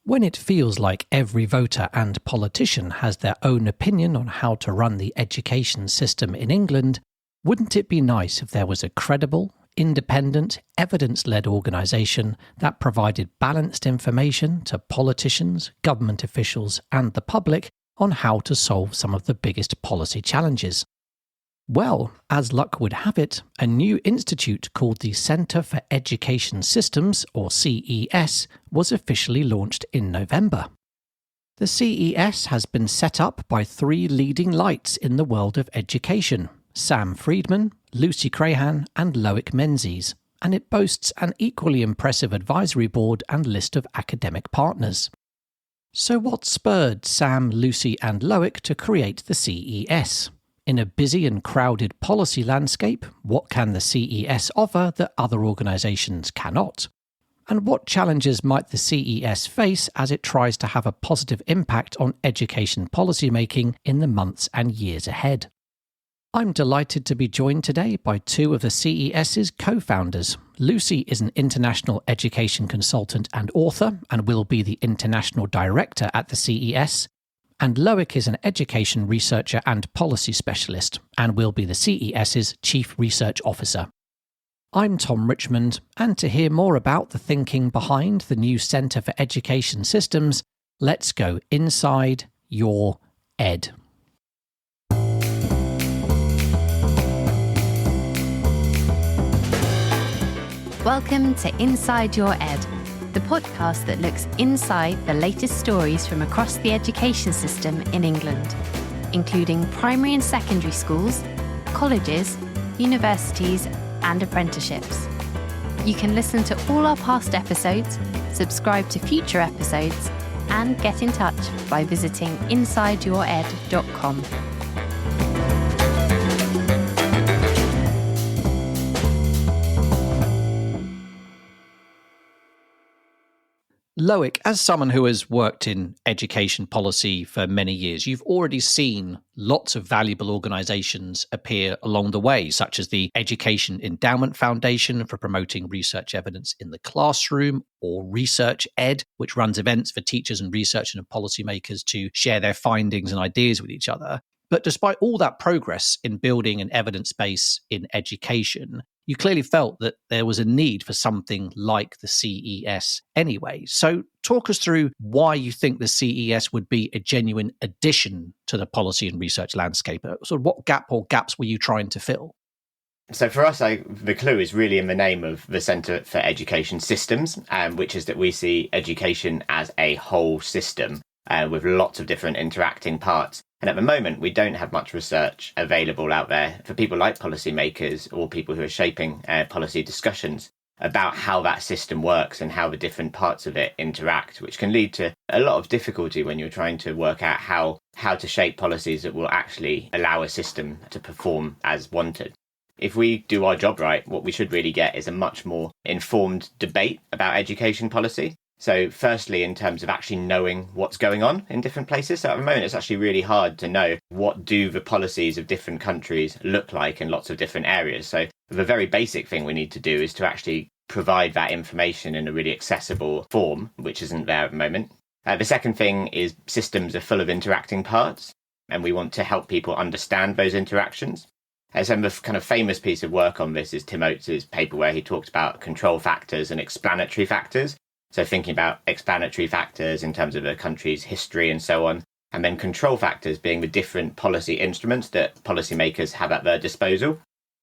When it feels like every voter and politician has their own opinion on how to run the education system in England, wouldn't it be nice if there was a credible, independent, evidence-led organisation that provided balanced information to politicians, government officials and the public on how to solve some of the biggest policy challenges? Well, as luck would have it, a new institute called the Centre for Education Systems, or CES, was officially launched in November. The CES has been set up by three leading lights in the world of education: Sam Freedman, Lucy Crehan and Loic Menzies, and it boasts an equally impressive advisory board and list of academic partners. So what spurred Sam, Lucy and Loic to create the CES? In a busy and crowded policy landscape, what can the CES offer that other organisations cannot? And what challenges might the CES face as it tries to have a positive impact on education policymaking in the months and years ahead? I'm delighted to be joined today by two of the CES's co-founders. Lucy is an international education consultant and author and will be the international director at the CES. And Loic is an education researcher and policy specialist and will be the CES's Chief Research Officer. I'm Tom Richmond, and to hear more about the thinking behind the new Centre for Education Systems, let's go inside your ed. Welcome to Inside Your Ed, the podcast that looks inside the latest stories from across the education system in England, including primary and secondary schools, colleges, universities, and apprenticeships. You can listen to all our past episodes, subscribe to future episodes, and get in touch by visiting insideyoured.com. Loic, as someone who has worked in education policy for many years, you've already seen lots of valuable organisations appear along the way, such as the Education Endowment Foundation for promoting research evidence in the classroom, or Research Ed, which runs events for teachers and researchers and policymakers to share their findings and ideas with each other. But despite all that progress in building an evidence base in education, you clearly felt that there was a need for something like the CES anyway. So talk us through why you think the CES would be a genuine addition to the policy and research landscape. So what gap or gaps were you trying to fill? So for us, the clue is really in the name of the Centre for Education Systems, which is that we see education as a whole system with lots of different interacting parts. And at the moment, we don't have much research available out there for people like policymakers or people who are shaping policy discussions about how that system works and how the different parts of it interact, which can lead to a lot of difficulty when you're trying to work out how to shape policies that will actually allow a system to perform as wanted. If we do our job right, what we should really get is a much more informed debate about education policy. So firstly, in terms of actually knowing what's going on in different places. So at the moment, it's actually really hard to know what do the policies of different countries look like in lots of different areas. So the very basic thing we need to do is to actually provide that information in a really accessible form, which isn't there at the moment. The second thing is systems are full of interacting parts, and we want to help people understand those interactions. Some of the kind of famous piece of work on this is Tim Oates' paper where he talks about control factors and explanatory factors. So thinking about explanatory factors in terms of a country's history and so on, and then control factors being the different policy instruments that policymakers have at their disposal.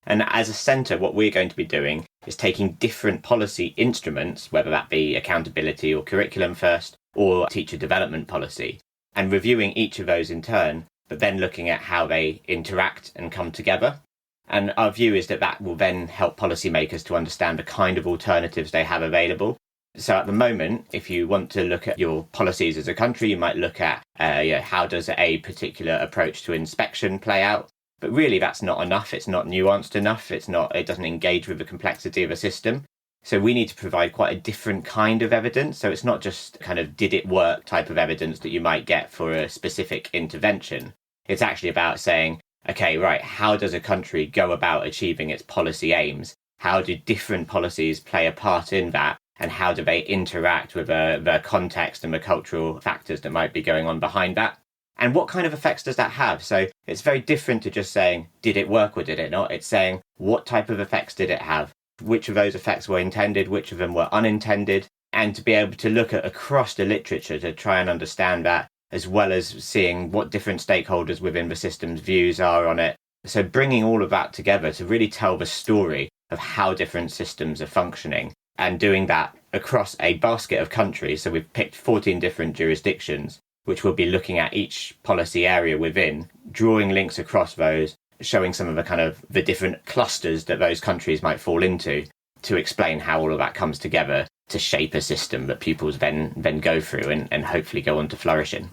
And as a centre, what we're going to be doing is taking different policy instruments, whether that be accountability or curriculum first, or teacher development policy, and reviewing each of those in turn, but then looking at how they interact and come together. And our view is that that will then help policymakers to understand the kind of alternatives they have available. So at the moment, if you want to look at your policies as a country, you might look at how does a particular approach to inspection play out? But really, that's not enough. It's not nuanced enough. It doesn't engage with the complexity of a system. So we need to provide quite a different kind of evidence. So it's not just kind of did it work type of evidence that you might get for a specific intervention. It's actually about saying, okay, right, how does a country go about achieving its policy aims? How do different policies play a part in that? and how do they interact with the context and the cultural factors that might be going on behind that. And what kind of effects does that have? So it's very different to just saying, did it work or did it not? It's saying, what type of effects did it have? Which of those effects were intended? Which of them were unintended? And to be able to look at across the literature to try and understand that, as well as seeing what different stakeholders within the system's views are on it. So bringing all of that together to really tell the story of how different systems are functioning, and doing that across a basket of countries. So we've picked 14 different jurisdictions, which will be looking at each policy area within, drawing links across those, showing some of the kind of the different clusters that those countries might fall into, to explain how all of that comes together to shape a system that pupils then go through and hopefully go on to flourish in.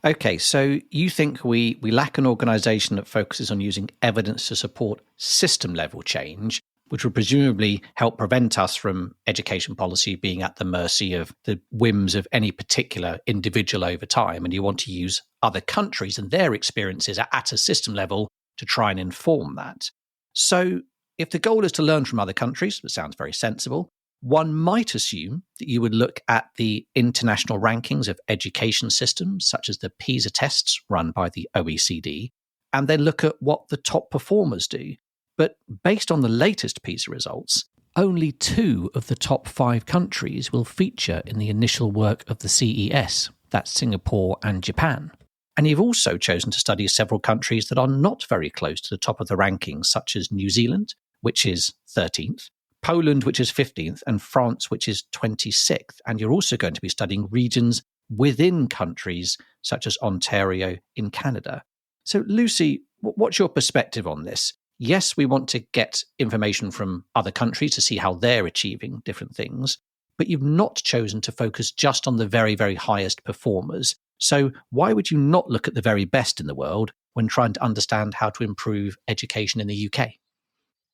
Okay, so you think we lack an organisation that focuses on using evidence to support system-level change, which would presumably help prevent us from education policy being at the mercy of the whims of any particular individual over time, and you want to use other countries and their experiences at a system level to try and inform that. So if the goal is to learn from other countries, that sounds very sensible, one might assume that you would look at the international rankings of education systems, such as the PISA tests run by the OECD, and then look at what the top performers do. But based on the latest PISA results, only 2 of the top 5 countries will feature in the initial work of the CES. That's Singapore and Japan. And you've also chosen to study several countries that are not very close to the top of the rankings, such as New Zealand, which is 13th, Poland, which is 15th, and France, which is 26th. And you're also going to be studying regions within countries such as Ontario in Canada. So, Lucy, what's your perspective on this? Yes, we want to get information from other countries to see how they're achieving different things, but you've not chosen to focus just on the very, very highest performers. So why would you not look at the very best in the world when trying to understand how to improve education in the UK?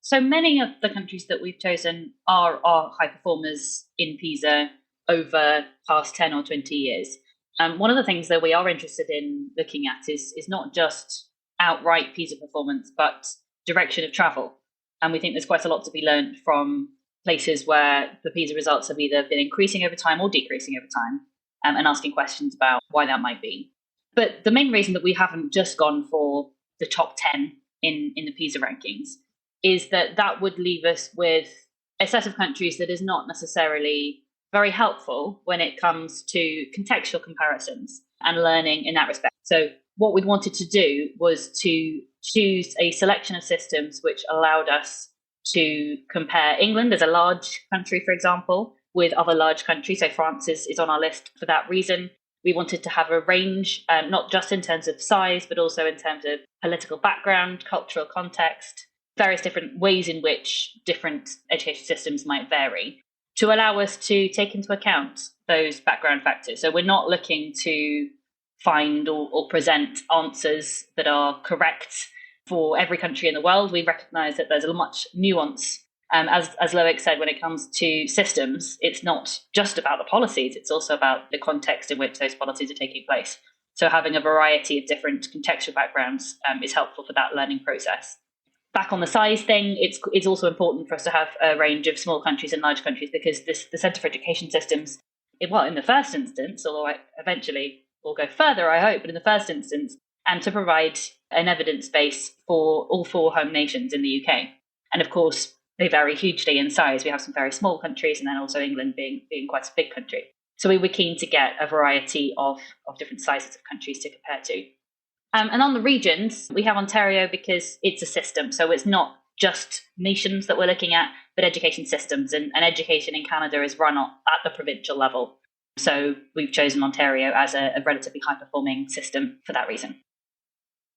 So many of the countries that we've chosen are high performers in PISA over past 10 or 20 years. One of the things that we are interested in looking at is not just outright PISA performance, but direction of travel. And we think there's quite a lot to be learned from places where the PISA results have either been increasing over time or decreasing over time, and asking questions about why that might be. But the main reason that we haven't just gone for the top 10 in the PISA rankings is that would leave us with a set of countries that is not necessarily very helpful when it comes to contextual comparisons and learning in that respect. So what we wanted to do was to choose a selection of systems which allowed us to compare England as a large country, for example, with other large countries. So France is on our list for that reason. We wanted to have a range, not just in terms of size, but also in terms of political background, cultural context, various different ways in which different education systems might vary, to allow us to take into account those background factors. So we're not looking to find or present answers that are correct for every country in the world. We recognise that there's a much nuance. As Loic said, when it comes to systems, it's not just about the policies, it's also about the context in which those policies are taking place. So having a variety of different contextual backgrounds is helpful for that learning process. Back on the size thing, it's also important for us to have a range of small countries and large countries, because the Centre for Education Systems, in the first instance, although eventually we'll go further, I hope, but in the first instance, and to provide an evidence base for all 4 home nations in the UK. And of course, they vary hugely in size. We have some very small countries, and then also England being quite a big country. So we were keen to get a variety of different sizes of countries to compare to. And on the regions, we have Ontario because it's a system. So it's not just nations that we're looking at, but education systems. And education in Canada is run at the provincial level. So we've chosen Ontario as a relatively high-performing system for that reason.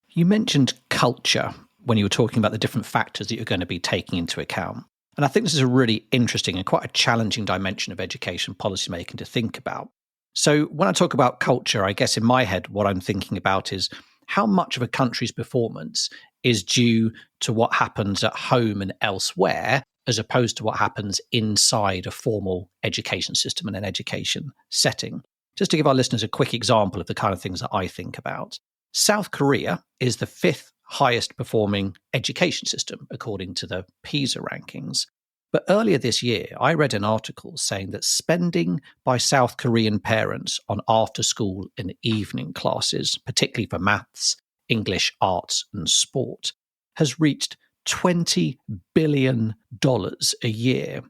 You mentioned culture when you were talking about the different factors that you're going to be taking into account. And I think this is a really interesting and quite a challenging dimension of education policymaking to think about. So when I talk about culture, I guess in my head, what I'm thinking about is how much of a country's performance is due to what happens at home and elsewhere, as opposed to what happens inside a formal education system and an education setting. Just to give our listeners a quick example of the kind of things that I think about. South Korea is the 5th highest performing education system, according to the PISA rankings. But earlier this year, I read an article saying that spending by South Korean parents on after-school and evening classes, particularly for maths, English, arts and sport, has reached $20 billion a year.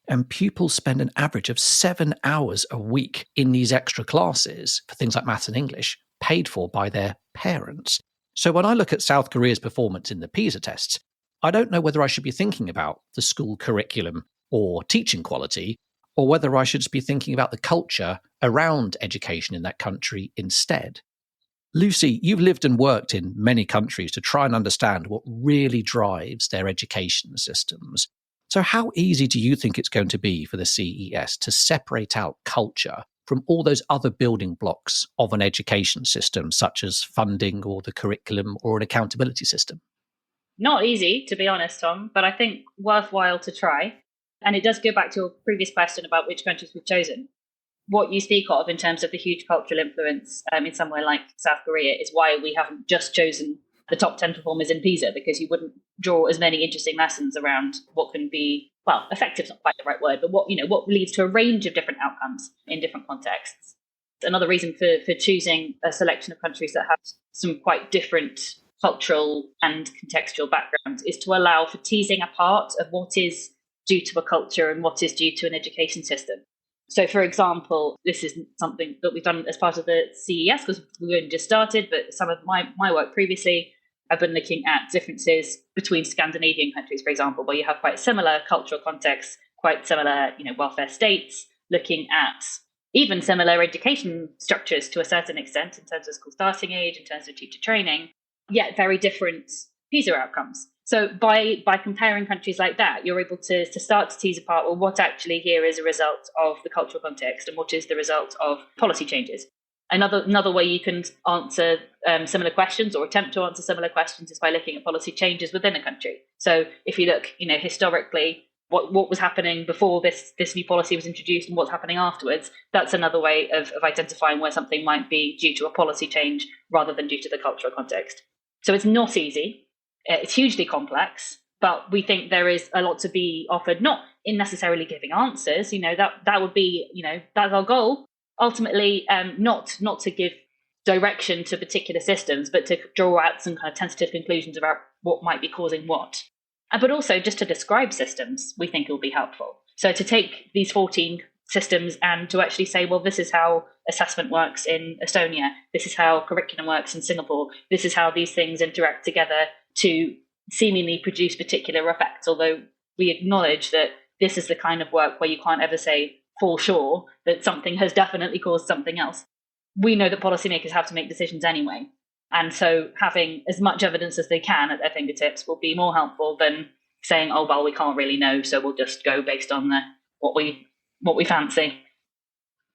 And pupils spend an average of 7 hours a week in these extra classes for things like maths and English, paid for by their parents. So when I look at South Korea's performance in the PISA tests, I don't know whether I should be thinking about the school curriculum or teaching quality, or whether I should be thinking about the culture around education in that country instead. Lucy, you've lived and worked in many countries to try and understand what really drives their education systems. So how easy do you think it's going to be for the CES to separate out culture from all those other building blocks of an education system, such as funding or the curriculum or an accountability system? Not easy, to be honest, Tom, but I think worthwhile to try. And it does go back to your previous question about which countries we've chosen. What you speak of in terms of the huge cultural influence in somewhere like South Korea is why we haven't just chosen the top 10 performers in PISA, because you wouldn't draw as many interesting lessons around what can be, well, effective is not quite the right word, but what leads to a range of different outcomes in different contexts. Another reason for choosing a selection of countries that have some quite different cultural and contextual backgrounds is to allow for teasing apart of what is due to a culture and what is due to an education system. So, for example, this isn't something that we've done as part of the CES because we only just started, but some of my work previously, I've been looking at differences between Scandinavian countries, for example, where you have quite similar cultural contexts, quite similar, welfare states, looking at even similar education structures to a certain extent in terms of school starting age, in terms of teacher training, yet very different PISA outcomes. So by comparing countries like that, you're able to start to tease apart, well, what actually here is a result of the cultural context and what is the result of policy changes. Another way you can answer similar questions or attempt to answer similar questions is by looking at policy changes within a country. So if you look, historically, what was happening before this new policy was introduced and what's happening afterwards, that's another way of identifying where something might be due to a policy change rather than due to the cultural context. So it's not easy. It's hugely complex, but we think there is a lot to be offered, not in necessarily giving answers. That would be, that's our goal. Ultimately, not to give direction to particular systems, but to draw out some kind of tentative conclusions about what might be causing what. But also just to describe systems, we think it will be helpful. So to take these 14 systems and to actually say, well, this is how assessment works in Estonia, this is how curriculum works in Singapore, this is how these things interact together to seemingly produce particular effects, although we acknowledge that this is the kind of work where you can't ever say for sure that something has definitely caused something else. We know that policymakers have to make decisions anyway. And so having as much evidence as they can at their fingertips will be more helpful than saying, oh, well, we can't really know, so we'll just go based on what we fancy.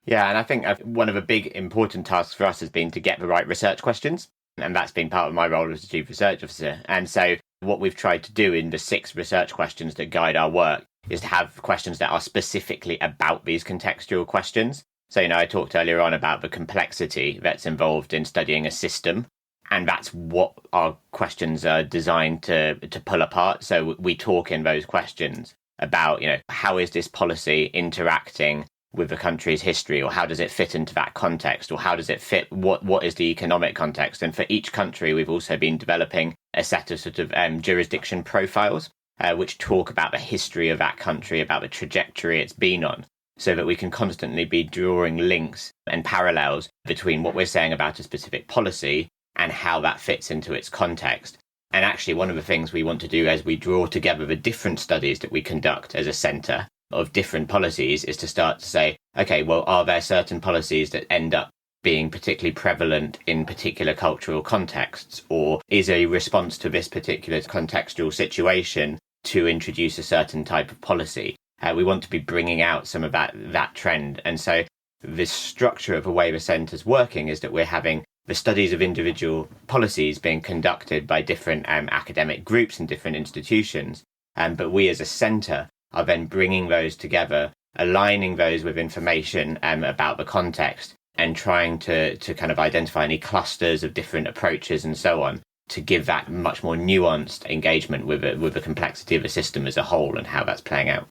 Yeah, and I think one of the big important tasks for us has been to get the right research questions. And that's been part of my role as a chief research officer. And so what we've tried to do in the 6 research questions that guide our work is to have questions that are specifically about these contextual questions. So, I talked earlier on about the complexity that's involved in studying a system. And that's what our questions are designed to pull apart. So we talk in those questions about, how is this policy interacting with the country's history, or how does it fit into that context, or how does it fit, what is the economic context? And for each country, we've also been developing a set of sort of jurisdiction profiles, which talk about the history of that country, about the trajectory it's been on, so that we can constantly be drawing links and parallels between what we're saying about a specific policy and how that fits into its context. And actually, one of the things we want to do as we draw together the different studies that we conduct as a centre of different policies is to start to say, okay, well, are there certain policies that end up being particularly prevalent in particular cultural contexts, or is a response to this particular contextual situation to introduce a certain type of policy? We want to be bringing out some of that trend. And so the structure of the way the centre's working is that we're having the studies of individual policies being conducted by different academic groups and different institutions. But we as a centre are then bringing those together, aligning those with information about the context, and trying to kind of identify any clusters of different approaches and so on, to give that much more nuanced engagement with the complexity of the system as a whole and how that's playing out.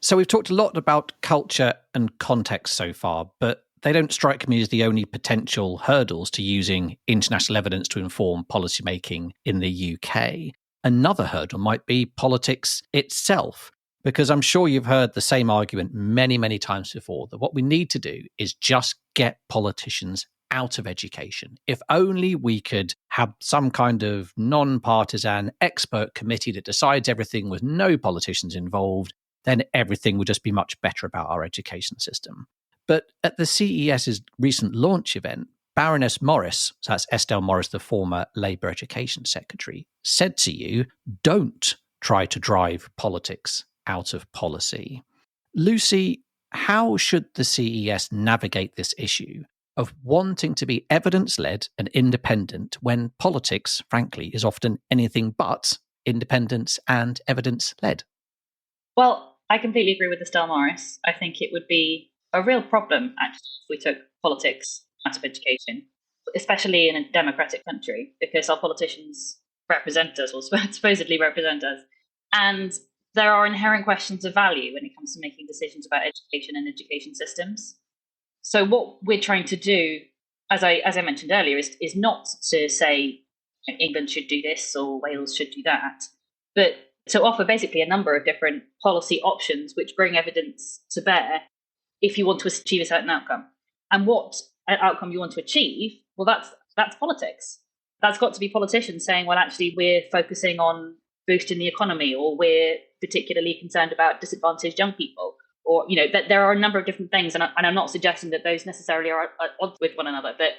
So we've talked a lot about culture and context so far, but they don't strike me as the only potential hurdles to using international evidence to inform policymaking in the UK. Another hurdle might be politics itself, because I'm sure you've heard the same argument many, many times before, that what we need to do is just get politicians out of education. If only we could have some kind of non-partisan expert committee that decides everything with no politicians involved, then everything would just be much better about our education system. But at the CES's recent launch event, Baroness Morris, so that's Estelle Morris, the former Labour Education Secretary, said to you, don't try to drive politics out of policy. Lucy, how should the CES navigate this issue of wanting to be evidence-led and independent when politics, frankly, is often anything but independence and evidence-led? Well, I completely agree with Estelle Morris. I think it would be a real problem, actually, if we took politics out of education, especially in a democratic country, because our politicians represent us, or supposedly represent us. And there are inherent questions of value when it comes to making decisions about education and education systems. So what we're trying to do, as I mentioned earlier, is not to say England should do this or Wales should do that, but to offer basically a number of different policy options which bring evidence to bear if you want to achieve a certain outcome. And what outcome you want to achieve, well, that's politics. That's got to be politicians saying, well, actually, we're focusing on boosting the economy, or we're particularly concerned about disadvantaged young people, or, that there are a number of different things. And I'm not suggesting that those necessarily are at odds with one another, but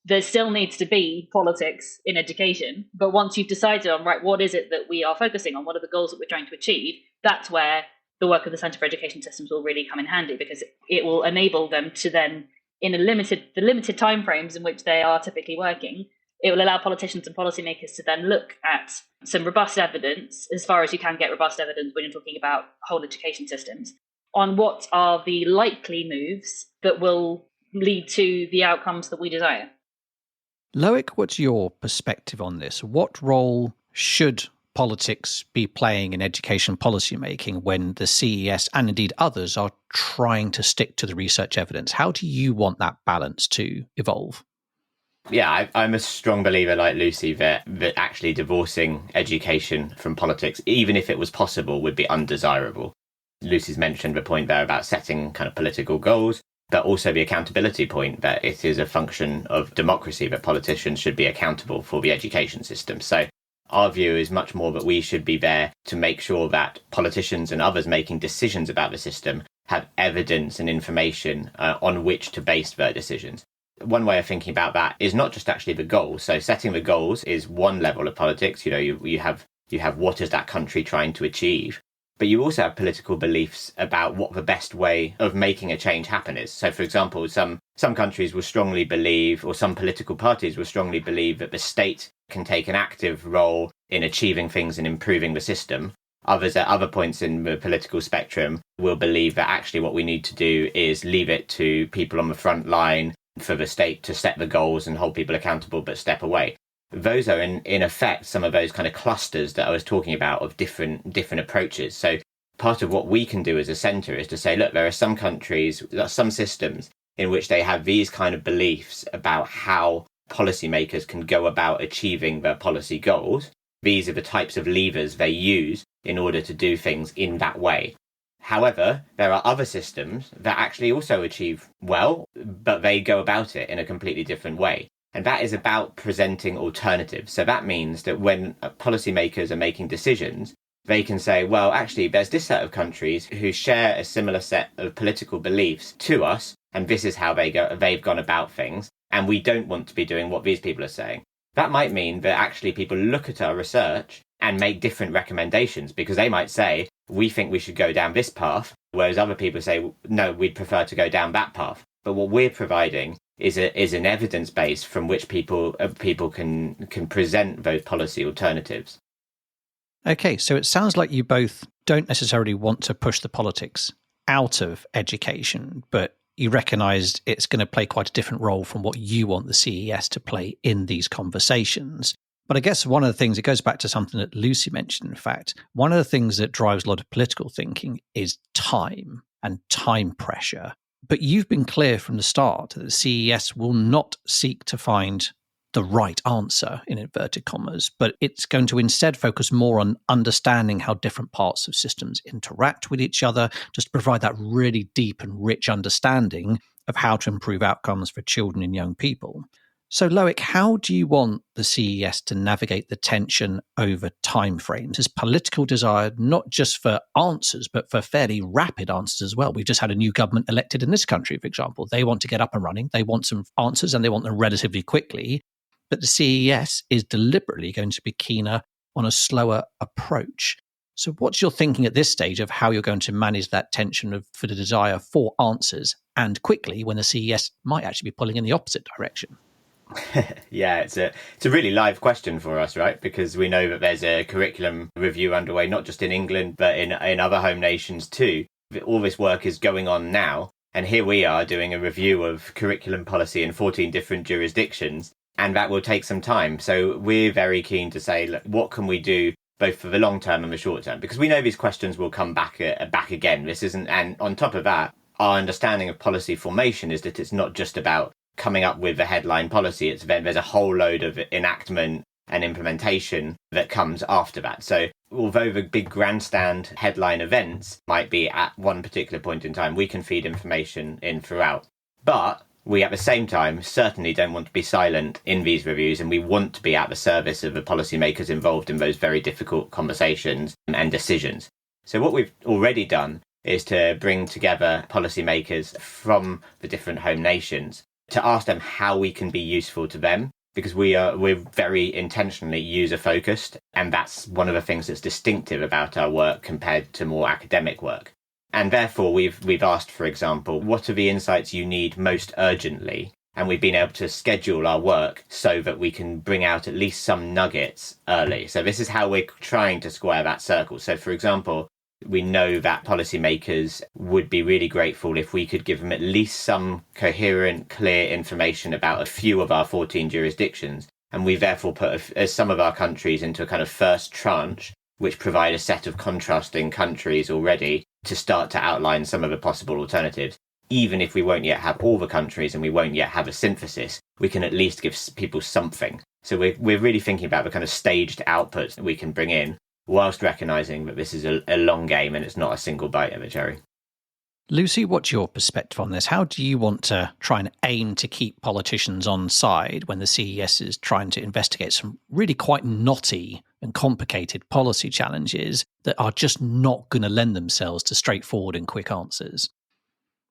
there still needs to be politics in education. But once you've decided on, right, what is it that we are focusing on? What are the goals that we're trying to achieve? That's where the work of the Centre for Education Systems will really come in handy, because it will enable them to then, in the limited timeframes in which they are typically working, it will allow politicians and policymakers to then look at some robust evidence, as far as you can get robust evidence when you're talking about whole education systems, on what are the likely moves that will lead to the outcomes that we desire. Loic, what's your perspective on this? What role should politics be playing in education policy making when the CES and indeed others are trying to stick to the research evidence? How do you want that balance to evolve? Yeah, I'm a strong believer, like Lucy, that actually divorcing education from politics, even if it was possible, would be undesirable. Lucy's mentioned the point there about setting kind of political goals, but also the accountability point that it is a function of democracy that politicians should be accountable for the education system. So our view is much more that we should be there to make sure that politicians and others making decisions about the system have evidence and information on which to base their decisions. One way of thinking about that is not just actually the goals. So setting the goals is one level of politics. You have what is that country trying to achieve? But you also have political beliefs about what the best way of making a change happen is. So, for example, some countries will strongly believe, or some political parties will strongly believe, that the state can take an active role in achieving things and improving the system. Others at other points in the political spectrum will believe that actually what we need to do is leave it to people on the front line for the state to set the goals and hold people accountable, but step away. Those are in effect some of those kind of clusters that I was talking about of different approaches. So part of what we can do as a centre is to say, look, there are some countries, some systems in which they have these kind of beliefs about how policymakers can go about achieving their policy goals. These are the types of levers they use in order to do things in that way. However, there are other systems that actually also achieve well, but they go about it in a completely different way. And that is about presenting alternatives. So that means that when policymakers are making decisions, they can say, well, actually, there's this set of countries who share a similar set of political beliefs to us, and this is how they've gone about things, and we don't want to be doing what these people are saying. That might mean that actually people look at our research and make different recommendations, because they might say, we think we should go down this path, whereas other people say, no, we'd prefer to go down that path. But what we're providing is an evidence base from which people can present those policy alternatives. Okay, so it sounds like you both don't necessarily want to push the politics out of education, but you recognise it's going to play quite a different role from what you want the CES to play in these conversations. But I guess one of the things, it goes back to something that Lucy mentioned, in fact, one of the things that drives a lot of political thinking is time and time pressure. But you've been clear from the start that the CES will not seek to find the right answer, in inverted commas, but it's going to instead focus more on understanding how different parts of systems interact with each other, just to provide that really deep and rich understanding of how to improve outcomes for children and young people. So, Loic, how do you want the CES to navigate the tension over timeframes? Is political desire not just for answers, but for fairly rapid answers as well? We've just had a new government elected in this country, for example. They want to get up and running. They want some answers and they want them relatively quickly. But the CES is deliberately going to be keener on a slower approach. So what's your thinking at this stage of how you're going to manage that tension for the desire for answers and quickly when the CES might actually be pulling in the opposite direction? Yeah, it's a really live question for us, right? Because we know that there's a curriculum review underway, not just in England, but in other home nations too. All this work is going on now. And here we are doing a review of curriculum policy in 14 different jurisdictions. And that will take some time. So we're very keen to say, look, what can we do both for the long term and the short term? Because we know these questions will come back again. This isn't, and on top of that, our understanding of policy formation is that it's not just about coming up with a headline policy. There's a whole load of enactment and implementation that comes after that. So although the big grandstand headline events might be at one particular point in time, we can feed information in throughout. But we at the same time certainly don't want to be silent in these reviews, and we want to be at the service of the policymakers involved in those very difficult conversations and decisions. So what we've already done is to bring together policymakers from the different home nations to ask them how we can be useful to them, because we're very intentionally user focused, and that's one of the things that's distinctive about our work compared to more academic work. And therefore we've asked, for example, what are the insights you need most urgently? And we've been able to schedule our work so that we can bring out at least some nuggets early. So this is how we're trying to square that circle. So for example, we know that policymakers would be really grateful if we could give them at least some coherent, clear information about a few of our 14 jurisdictions. And we therefore put some of our countries into a kind of first tranche, which provide a set of contrasting countries already to start to outline some of the possible alternatives. Even if we won't yet have all the countries and we won't yet have a synthesis, we can at least give people something. So we're really thinking about the kind of staged outputs that we can bring in, whilst recognising that this is a long game and it's not a single bite of a cherry. Lucy, what's your perspective on this? How do you want to try and aim to keep politicians on side when the CES is trying to investigate some really quite knotty and complicated policy challenges that are just not going to lend themselves to straightforward and quick answers?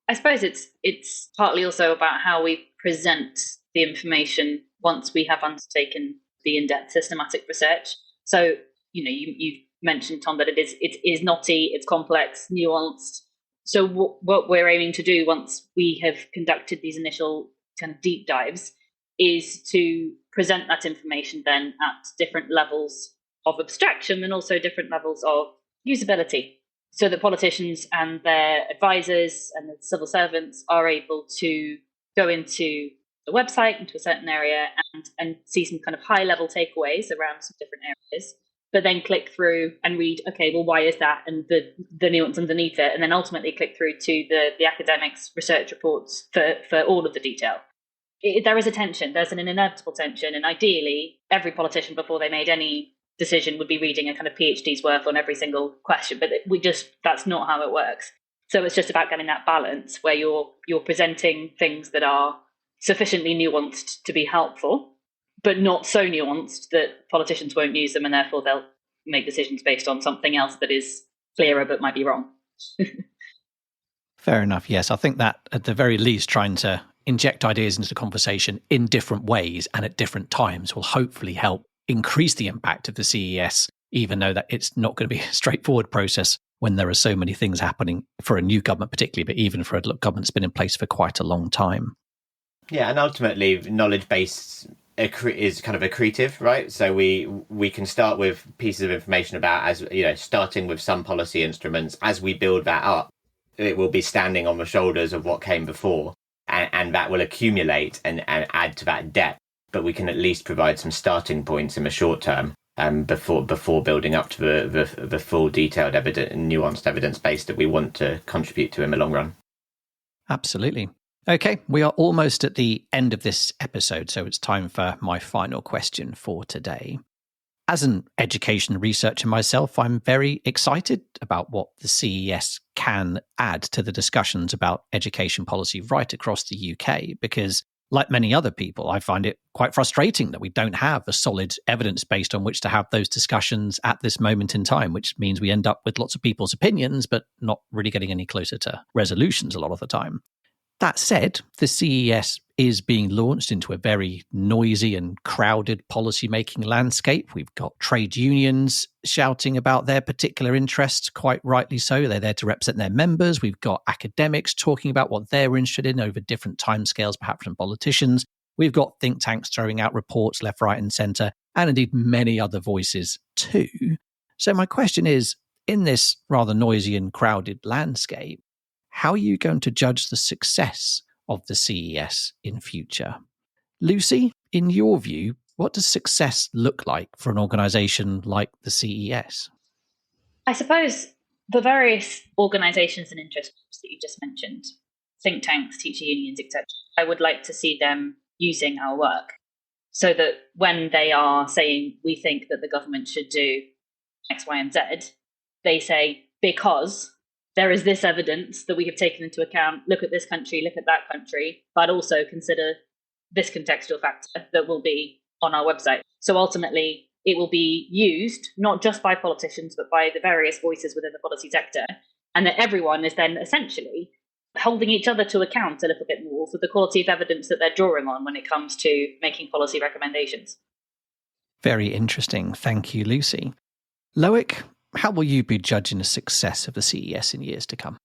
I suppose it's partly also about how we present the information once we have undertaken the in-depth systematic research. So, you mentioned, Tom, that it is knotty, it's complex, nuanced. So what we're aiming to do once we have conducted these initial kind of deep dives is to present that information then at different levels of abstraction and also different levels of usability, so that politicians and their advisors and the civil servants are able to go into the website, into a certain area, and see some kind of high-level takeaways around some different areas, but then click through and read, okay, well, why is that? And the nuance underneath it, and then ultimately click through to the academics' research reports for all of the detail. There is a tension, there's an inevitable tension, and ideally, every politician before they made any decision would be reading a kind of PhD's worth on every single question, but that's not how it works. So it's just about getting that balance where you're presenting things that are sufficiently nuanced to be helpful, but not so nuanced that politicians won't use them and therefore they'll make decisions based on something else that is clearer but might be wrong. Fair enough. Yes, I think that at the very least trying to inject ideas into the conversation in different ways and at different times will hopefully help increase the impact of the CES, even though that it's not going to be a straightforward process when there are so many things happening for a new government particularly, but even for a government that's been in place for quite a long time. Yeah, and ultimately knowledge base is kind of accretive, right? So we can start with pieces of information about, as starting with some policy instruments. As we build that up, it will be standing on the shoulders of what came before, and that will accumulate and add to that depth. but we can at least provide some starting points in the short term before building up to the full detailed nuanced evidence base that we want to contribute to in the long run. Absolutely. Okay, we are almost at the end of this episode, so it's time for my final question for today. As an education researcher myself, I'm very excited about what the CES can add to the discussions about education policy right across the UK, because like many other people, I find it quite frustrating that we don't have a solid evidence base on which to have those discussions at this moment in time, which means we end up with lots of people's opinions, but not really getting any closer to resolutions a lot of the time. That said, the CES is being launched into a very noisy and crowded policymaking landscape. We've got trade unions shouting about their particular interests, quite rightly so. They're there to represent their members. We've got academics talking about what they're interested in over different timescales, perhaps from politicians. We've got think tanks throwing out reports left, right, and centre, and indeed many other voices too. So my question is, in this rather noisy and crowded landscape, how are you going to judge the success of the CES in future? Lucy, in your view, what does success look like for an organisation like the CES? I suppose the various organisations and interest groups that you just mentioned, think tanks, teacher unions, etc., I would like to see them using our work so that when they are saying we think that the government should do X, Y, and Z, they say, because there is this evidence that we have taken into account. Look at this country, look at that country, but also consider this contextual factor that will be on our website. So ultimately, it will be used not just by politicians, but by the various voices within the policy sector, and that everyone is then essentially holding each other to account a little bit more for the quality of evidence that they're drawing on when it comes to making policy recommendations. Very interesting. Thank you, Lucy. Loic, how will you be judging the success of the CES in years to come?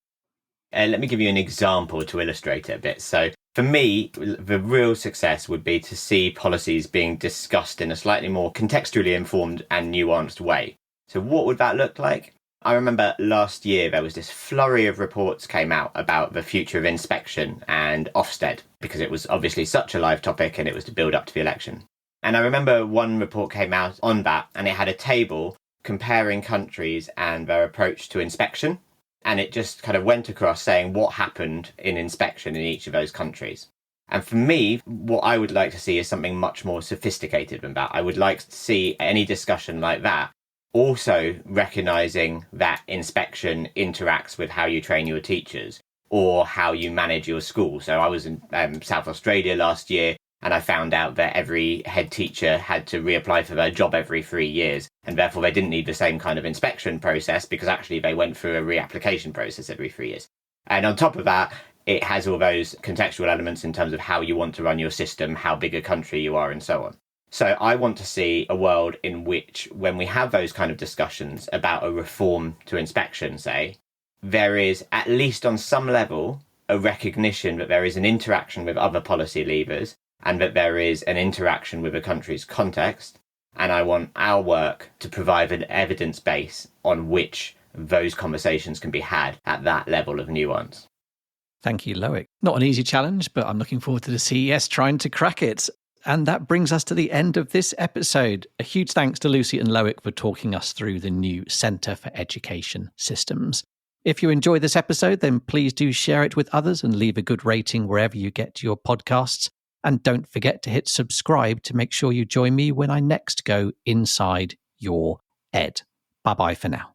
Let me give you an example to illustrate it a bit. So for me, the real success would be to see policies being discussed in a slightly more contextually informed and nuanced way. So what would that look like? I remember last year there was this flurry of reports came out about the future of inspection and Ofsted, because it was obviously such a live topic and it was to build up to the election. And I remember one report came out on that and it had a table comparing countries and their approach to inspection. And it just kind of went across saying what happened in inspection in each of those countries. And for me, what I would like to see is something much more sophisticated than that. I would like to see any discussion like that also recognising that inspection interacts with how you train your teachers or how you manage your school. So I was in South Australia last year, and I found out that every head teacher had to reapply for their job every 3 years, and therefore they didn't need the same kind of inspection process because actually they went through a reapplication process every 3 years. And on top of that, it has all those contextual elements in terms of how you want to run your system, how big a country you are, and so on. So I want to see a world in which, when we have those kind of discussions about a reform to inspection, say, there is, at least on some level, a recognition that there is an interaction with other policy levers and that there is an interaction with a country's context. And I want our work to provide an evidence base on which those conversations can be had at that level of nuance. Thank you, Loic. Not an easy challenge, but I'm looking forward to the CES trying to crack it. And that brings us to the end of this episode. A huge thanks to Lucy and Loic for talking us through the new Centre for Education Systems. If you enjoyed this episode, then please do share it with others and leave a good rating wherever you get your podcasts. And don't forget to hit subscribe to make sure you join me when I next go inside your ed. Bye-bye for now.